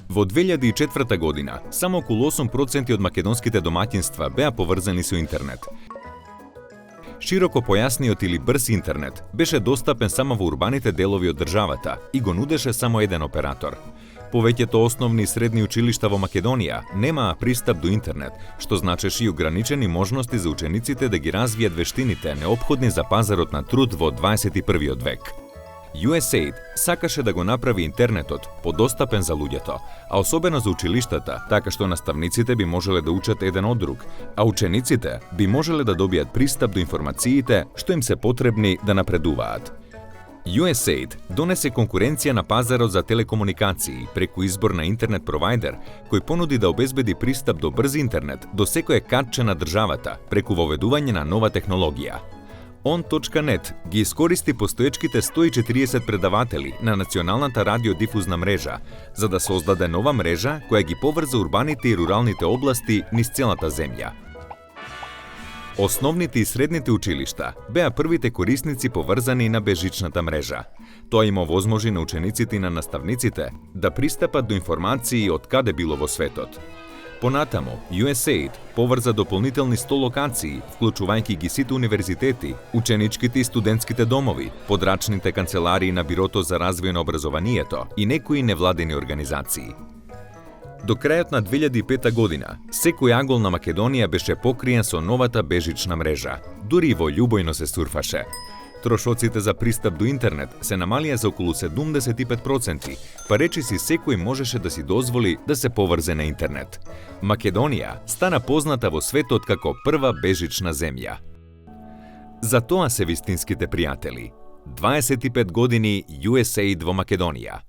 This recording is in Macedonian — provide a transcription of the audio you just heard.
Во 2004 година, само околу 8% од македонските домаќинства беа поврзани со интернет. Широко појасниот или брз интернет беше достапен само во урбаните делови од државата и го нудеше само еден оператор. Повеќето основни и средни училишта во Македонија немаа пристап до интернет, што значеше и ограничени можности за учениците да ги развијат вештините неопходни за пазарот на труд во 21. век. USAID сакаше да го направи интернетот подостапен за луѓето, а особено за училиштата, така што наставниците би можеле да учат еден од друг, а учениците би можеле да добијат пристап до информациите што им се потребни да напредуваат. USAID донесе конкуренција на пазарот за телекомуникации преку избор на интернет провајдер, кој понуди да обезбеди пристап до брз интернет до секое катче на државата преку воведување на нова технологија. On.net ги искористи постоечките 140 предаватели на националната радиодифузна мрежа, за да создаде нова мрежа која ги поврза урбаните и руралните области низ целата земја. Основните и средните училишта беа првите корисници поврзани на безжичната мрежа. Тоа им овозможи на учениците и на наставниците да пристапат до информации од каде било во светот. Понатаму, USAID поврза дополнителни 100 локации, вклучувајќи ги сите универзитети, ученичките и студентските домови, подрачните канцеларии на Бирото за развој на образованието и некои невладени организации. До крајот на 2005 година, секој агол на Македонија беше покриен со новата безжична мрежа, дури и во љубојно се сурфаше. Трошоците за пристап до интернет се намалија за околу 75%, па речиси секој можеше да си дозволи да се поврзе на интернет. Македонија стана позната во светот како прва безжична земја. За тоа се вистинските пријатели. 25 години USAID во Македонија.